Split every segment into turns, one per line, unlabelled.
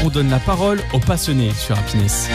on donne la parole aux passionnés sur Happiness.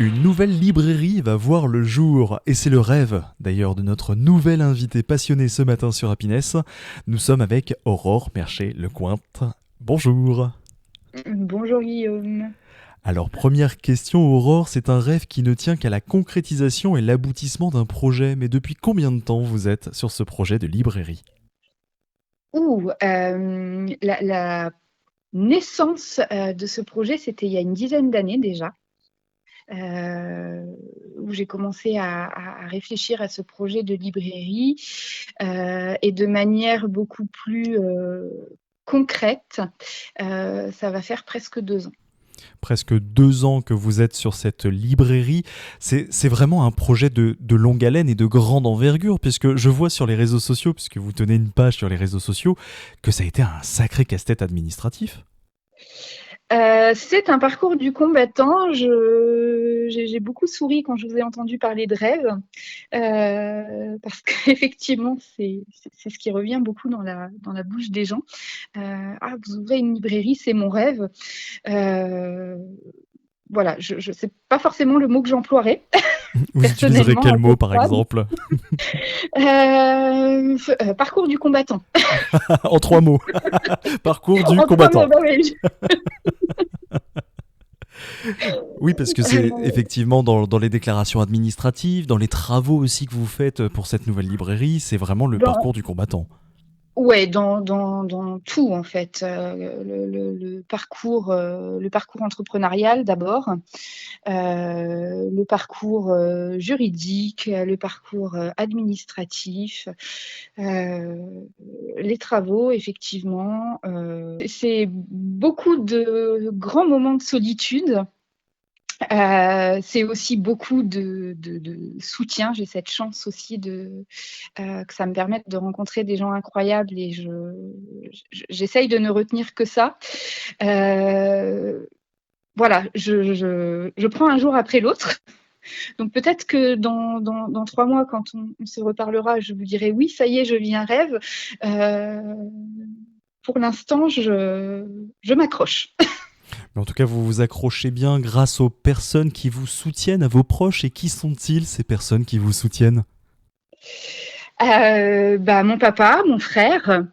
Une nouvelle librairie va voir le jour, et c'est le rêve d'ailleurs de notre nouvelle invitée passionnée ce matin sur Happiness. Nous sommes avec Aurore Mercher-Lecointe. Bonjour.
Bonjour Guillaume.
Alors première question Aurore, c'est un rêve qui ne tient qu'à la concrétisation et l'aboutissement d'un projet, mais depuis combien de temps vous êtes sur ce projet de librairie ?
La naissance de ce projet, c'était il y a une dizaine d'années déjà. Où j'ai commencé à réfléchir à ce projet de librairie et de manière beaucoup plus concrète. Ça va faire presque 2 ans.
Presque 2 ans que vous êtes sur cette librairie. C'est vraiment un projet de longue haleine et de grande envergure, puisque je vois sur les réseaux sociaux, puisque vous tenez une page sur les réseaux sociaux, que ça a été un sacré casse-tête administratif.
C'est un parcours du combattant. J'ai beaucoup souri quand je vous ai entendu parler de rêve, parce qu'effectivement, c'est ce qui revient beaucoup dans la bouche des gens. Vous ouvrez une librairie, c'est mon rêve. Voilà, je sais pas forcément le mot que j'emploierais.
Vous utiliserez quel mot, par exemple ?
Parcours du combattant.
En 3 mots. Parcours du combattant.
3 mots, oui.
Oui, parce que c'est effectivement dans les déclarations administratives, dans les travaux aussi que vous faites pour cette nouvelle librairie, c'est vraiment le parcours du combattant.
Ouais, dans tout en fait, le parcours entrepreneurial d'abord, le parcours juridique, le parcours administratif, les travaux effectivement. C'est beaucoup de grands moments de solitude. C'est aussi beaucoup de soutien. J'ai cette chance aussi que ça me permette de rencontrer des gens incroyables et j'essaye de ne retenir que ça. Voilà, je prends un jour après l'autre. Donc peut-être que dans 3 mois, quand on se reparlera, je vous dirai oui, ça y est, je vis un rêve. Pour l'instant, je m'accroche.
Mais en tout cas, vous vous accrochez bien grâce aux personnes qui vous soutiennent, à vos proches. Et qui sont-ils, ces personnes qui vous soutiennent ?
Mon papa, mon frère,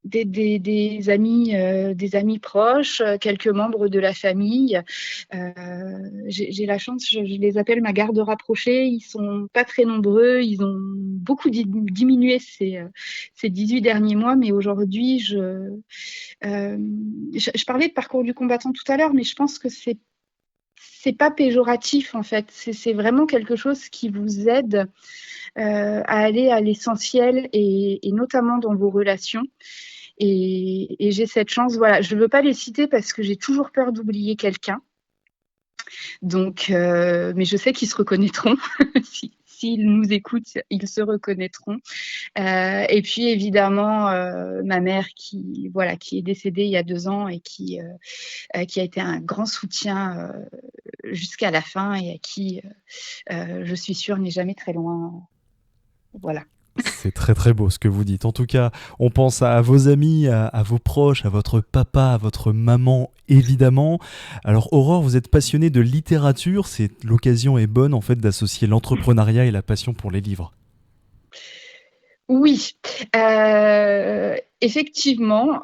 des amis proches, quelques membres de la famille. J'ai la chance, je les appelle ma garde rapprochée. Ils sont pas très nombreux, ils ont beaucoup diminué ces 18 derniers mois, mais aujourd'hui, je parlais de parcours du combattant tout à l'heure, mais je pense que c'est pas péjoratif en fait. C'est vraiment quelque chose qui vous aide à aller à l'essentiel et notamment dans vos relations. Et j'ai cette chance, voilà, je ne veux pas les citer parce que j'ai toujours peur d'oublier quelqu'un. Donc, mais je sais qu'ils se reconnaîtront. S'ils nous écoutent, ils se reconnaîtront. Et puis évidemment, ma mère qui est décédée il y a 2 ans et qui a été un grand soutien jusqu'à la fin et à qui, je suis sûre, n'est jamais très loin. Voilà.
C'est très très beau ce que vous dites. En tout cas, on pense à vos amis, à vos proches, à votre papa, à votre maman, évidemment. Alors Aurore, vous êtes passionnée de littérature. L'occasion est bonne en fait d'associer l'entrepreneuriat et la passion pour les livres.
Oui, effectivement,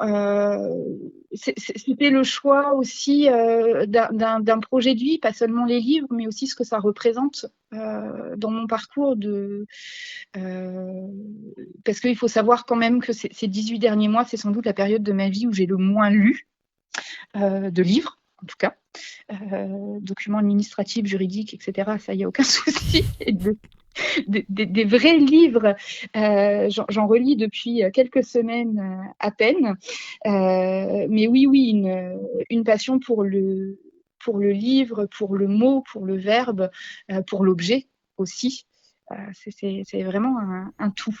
c'était le choix aussi d'un projet de vie, pas seulement les livres, mais aussi ce que ça représente dans mon parcours parce qu'il faut savoir quand même que ces 18 derniers mois, c'est sans doute la période de ma vie où j'ai le moins lu de livres, en tout cas, documents administratifs, juridiques, etc. Ça, il n'y a aucun souci. Des vrais livres, j'en relis depuis quelques semaines à peine, mais oui, une passion pour le livre, pour le mot, pour le verbe, pour l'objet aussi. C'est vraiment un tout.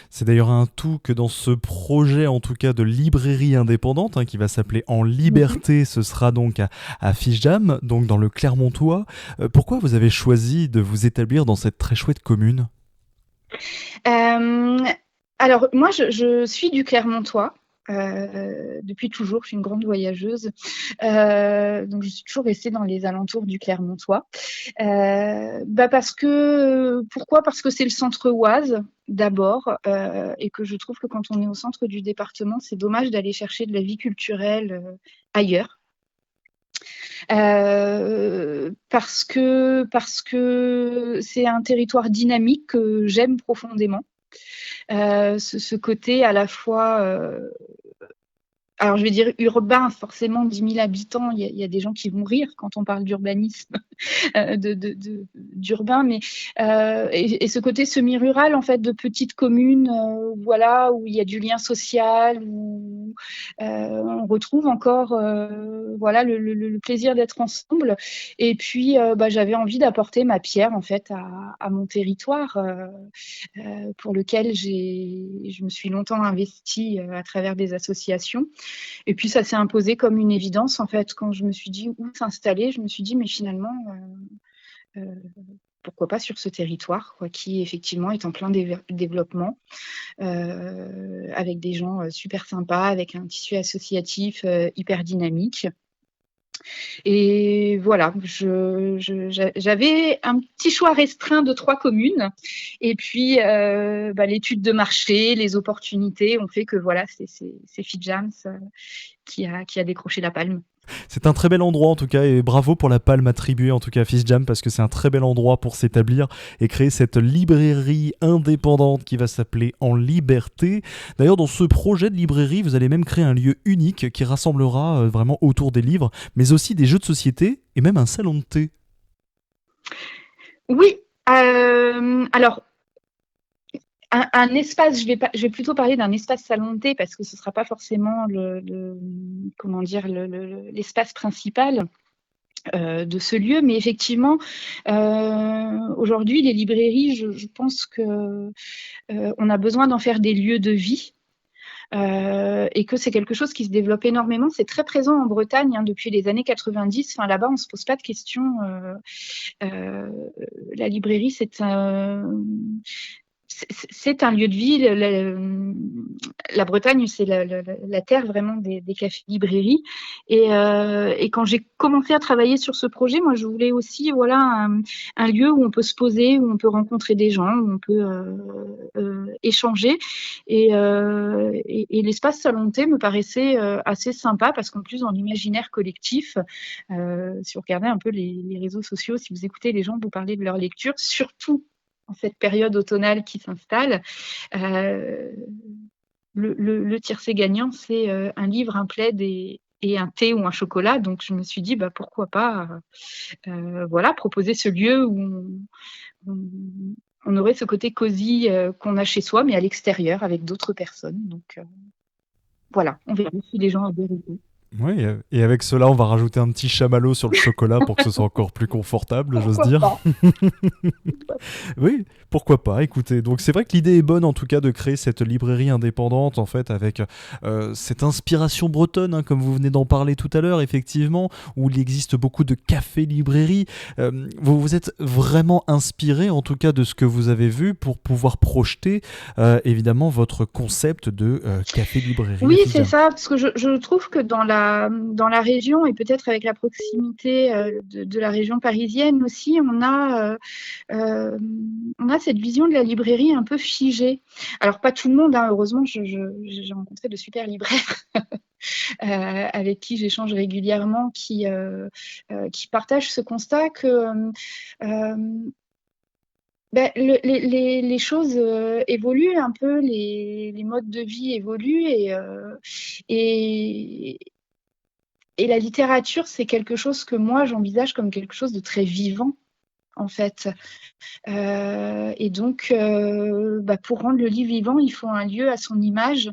C'est d'ailleurs un tout que dans ce projet, en tout cas de librairie indépendante, qui va s'appeler En Liberté, ce sera donc à Fichedam, donc dans le Clermontois. Pourquoi vous avez choisi de vous établir dans cette très chouette commune ?
Alors, moi, je suis du Clermontois. depuis toujours. Je suis une grande voyageuse. Donc, je suis toujours restée dans les alentours du Clermontois. Pourquoi? Parce que c'est le centre Oise, d'abord, et que je trouve que quand on est au centre du département, c'est dommage d'aller chercher de la vie culturelle ailleurs. Parce que c'est un territoire dynamique que j'aime profondément. Ce côté à la fois, alors je vais dire urbain, forcément 10 000 habitants, il y a des gens qui vont rire quand on parle d'urbanisme, d'urbain, mais et ce côté semi-rural en fait de petites communes, voilà, où il y a du lien social, où on retrouve encore voilà le plaisir d'être ensemble. Et puis j'avais envie d'apporter ma pierre en fait à mon territoire, pour lequel je me suis longtemps investie à travers des associations. Et puis ça s'est imposé comme une évidence en fait. Quand je me suis dit où s'installer, je me suis dit mais finalement pourquoi pas sur ce territoire quoi, qui effectivement est en plein développement, avec des gens super sympas, avec un tissu associatif hyper dynamique. Et voilà, j'avais un petit choix restreint de 3 communes. Et puis, l'étude de marché, les opportunités ont fait que voilà, c'est Fidjams qui a décroché la palme.
C'est un très bel endroit en tout cas, et bravo pour la palme attribuée en tout cas à Fidjams, parce que c'est un très bel endroit pour s'établir et créer cette librairie indépendante qui va s'appeler En Liberté. D'ailleurs, dans ce projet de librairie, vous allez même créer un lieu unique qui rassemblera vraiment autour des livres, mais aussi des jeux de société et même un salon de thé.
Oui, alors un espace, je vais plutôt parler d'un espace salon de thé parce que ce ne sera pas forcément l'espace principal de ce lieu, mais effectivement, aujourd'hui, les librairies, je pense que on a besoin d'en faire des lieux de vie. Et que c'est quelque chose qui se développe énormément. C'est très présent en Bretagne depuis les années 90. Enfin, là-bas, on ne se pose pas de questions. La librairie, c'est un lieu de vie. La Bretagne, c'est la terre vraiment des cafés-librairies. Et quand j'ai commencé à travailler sur ce projet, moi, je voulais aussi un lieu où on peut se poser, où on peut rencontrer des gens, où on peut échanger. Et l'espace salon de thé me paraissait assez sympa parce qu'en plus, dans l'imaginaire collectif, si vous regardez un peu les réseaux sociaux, si vous écoutez les gens vous parler de leur lecture, surtout en cette période automnale qui s'installe, le tiercé gagnant, c'est un livre, un plaid et un thé ou un chocolat. Donc, je me suis dit, pourquoi pas proposer ce lieu où on aurait ce côté cosy qu'on a chez soi, mais à l'extérieur, avec d'autres personnes. Donc, voilà, on verra si les gens adhèrent.
Oui, et avec cela, on va rajouter un petit chamallow sur le chocolat pour que ce soit encore plus confortable, j'ose dire. Oui, pourquoi pas, écoutez. Donc c'est vrai que l'idée est bonne en tout cas de créer cette librairie indépendante en fait avec cette inspiration bretonne, comme vous venez d'en parler tout à l'heure, effectivement, où il existe beaucoup de cafés-librairies. Vous vous êtes vraiment inspiré en tout cas de ce que vous avez vu pour pouvoir projeter évidemment votre concept de café-librairie.
Oui, c'est ça, parce que je trouve que dans la région et peut-être avec la proximité de la région parisienne aussi, on a cette vision de la librairie un peu figée. Alors pas tout le monde, heureusement, j'ai rencontré de super libraires avec qui j'échange régulièrement, qui partagent ce constat que les choses évoluent un peu, les modes de vie évoluent et la littérature, c'est quelque chose que moi, j'envisage comme quelque chose de très vivant, en fait. Et donc, pour rendre le livre vivant, il faut un lieu à son image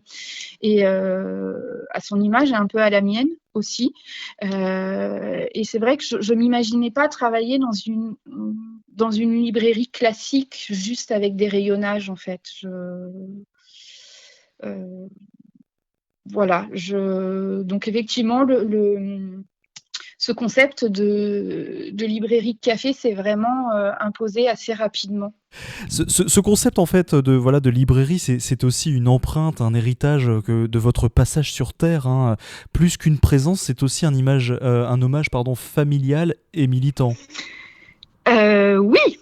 et à son image et un peu à la mienne aussi. Et c'est vrai que je m'imaginais pas travailler dans une librairie classique juste avec des rayonnages, en fait. Voilà. Donc effectivement, ce concept de librairie de café s'est vraiment imposé assez rapidement.
Ce concept en fait de librairie, c'est aussi une empreinte, un héritage de votre passage sur Terre, hein. Plus qu'une présence, c'est aussi un hommage familial et militant.
Oui,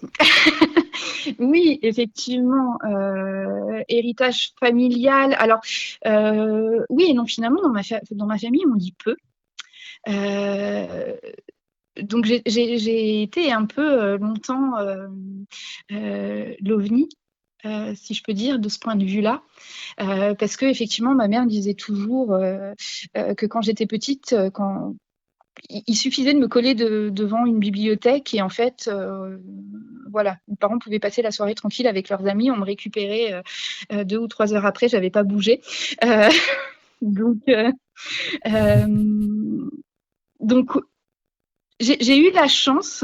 oui, effectivement, héritage familial. Alors, oui et non, finalement, dans ma famille, on dit peu. Donc, j'ai été un peu longtemps l'ovni, si je peux dire, de ce point de vue-là. Parce que effectivement, ma mère disait toujours que quand j'étais petite, il suffisait de me coller devant une bibliothèque et en fait, voilà, mes parents pouvaient passer la soirée tranquille avec leurs amis, on me récupérait 2 ou 3 heures après, j'avais pas bougé. Donc, donc j'ai eu la chance,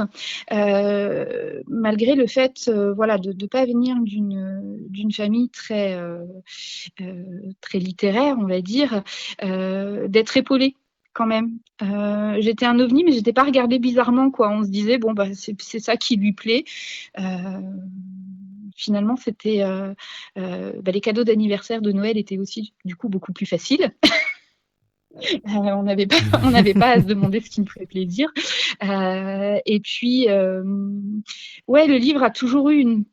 malgré le fait, voilà, de ne pas venir d'une famille très littéraire, on va dire, d'être épaulée quand même. J'étais un ovni, mais j'étais pas regardée bizarrement, quoi. On se disait bon, bah c'est ça qui lui plaît. Finalement, c'était les cadeaux d'anniversaire de Noël étaient aussi du coup beaucoup plus faciles. On n'avait pas à se demander ce qui nous ferait plaisir. Et puis, ouais, le livre a toujours eu une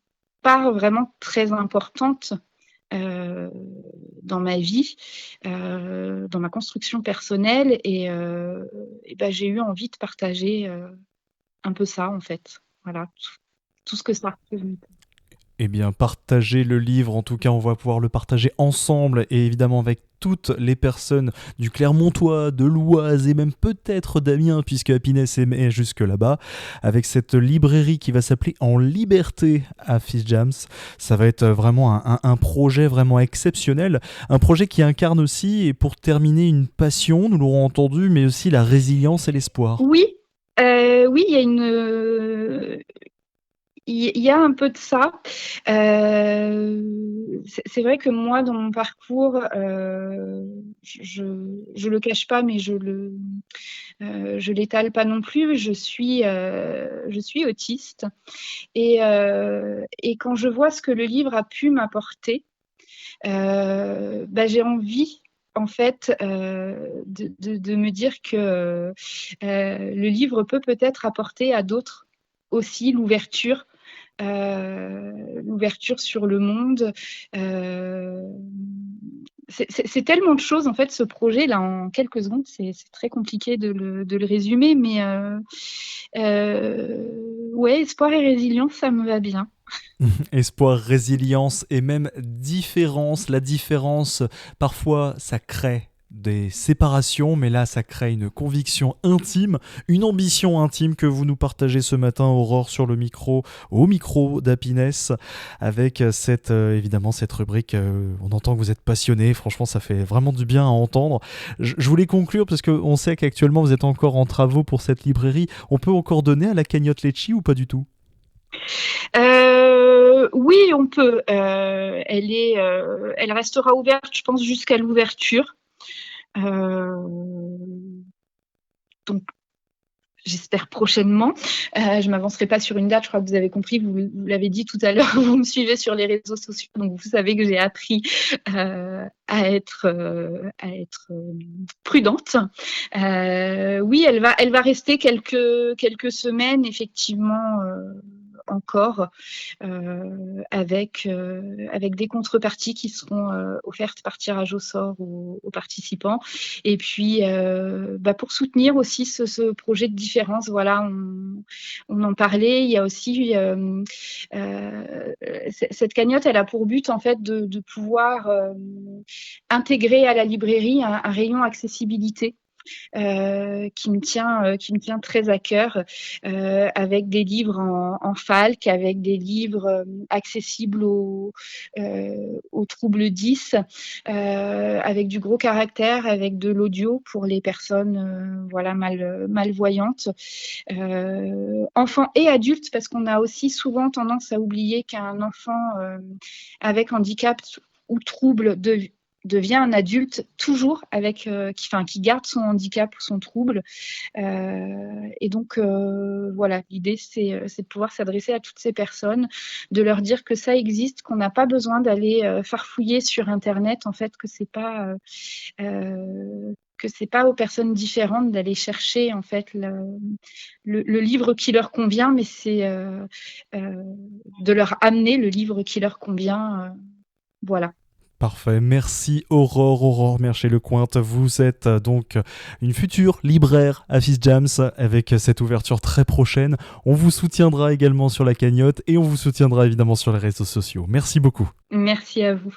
part vraiment très importante dans ma vie, dans ma construction personnelle. Et j'ai eu envie de partager un peu ça, en fait. Voilà, tout ce que ça représente.
Eh bien, partager le livre, en tout cas, on va pouvoir le partager ensemble et évidemment avec toutes les personnes du Clermontois, de l'Oise et même peut-être d'Amiens, puisque Happiness est jusque là-bas, avec cette librairie qui va s'appeler En Liberté à Fisjams. Ça va être vraiment un projet vraiment exceptionnel, un projet qui incarne aussi, et pour terminer, une passion, nous l'aurons entendu, mais aussi la résilience et l'espoir.
Oui, oui, il y a un peu de ça. C'est vrai que moi, dans mon parcours, je le cache pas, mais je l'étale pas non plus. Je suis autiste et quand je vois ce que le livre a pu m'apporter, j'ai envie. En fait, de me dire que le livre peut-être apporter à d'autres aussi l'ouverture sur le monde. C'est tellement de choses, en fait, ce projet, là, en quelques secondes, c'est très compliqué de le résumer, mais ouais, espoir et résilience, ça me va bien.
Espoir, résilience et même différence. La différence, parfois, ça crée des séparations, mais là, ça crée une conviction intime, une ambition intime que vous nous partagez ce matin, Aurore, sur le micro, au micro d'Happiness, avec évidemment cette rubrique. On entend que vous êtes passionné, franchement, ça fait vraiment du bien à entendre. Je voulais conclure parce qu'on sait qu'actuellement, vous êtes encore en travaux pour cette librairie. On peut encore donner à la cagnotte Litchi ou pas du tout ?
Oui, on peut. Elle restera ouverte, je pense, jusqu'à l'ouverture. Donc, j'espère prochainement. Je m'avancerai pas sur une date, je crois que vous avez compris, vous l'avez dit tout à l'heure, vous me suivez sur les réseaux sociaux, donc vous savez que j'ai appris à être prudente. Oui, elle va rester quelques semaines, effectivement, encore, avec des contreparties qui seront offertes par tirage au sort aux participants. Et puis, pour soutenir aussi ce projet de différence, voilà, on en parlait. Il y a aussi cette cagnotte, elle a pour but, en fait, de pouvoir intégrer à la librairie un rayon accessibilité. Qui me tient très à cœur, avec des livres en FALC, avec des livres accessibles aux troubles 10, avec du gros caractère, avec de l'audio pour les personnes malvoyantes, enfants et adultes, parce qu'on a aussi souvent tendance à oublier qu'un enfant avec handicap ou trouble devient un adulte toujours qui garde son handicap ou son trouble. Et donc, voilà, l'idée, c'est de pouvoir s'adresser à toutes ces personnes, de leur dire que ça existe, qu'on n'a pas besoin d'aller farfouiller sur Internet, en fait, que c'est pas aux personnes différentes d'aller chercher en fait le livre qui leur convient, mais c'est de leur amener le livre qui leur convient. Voilà.
Parfait, merci Aurore Mercier-Lecointe. Vous êtes donc une future libraire à Fizz Jams avec cette ouverture très prochaine. On vous soutiendra également sur la cagnotte et on vous soutiendra évidemment sur les réseaux sociaux. Merci beaucoup.
Merci à vous.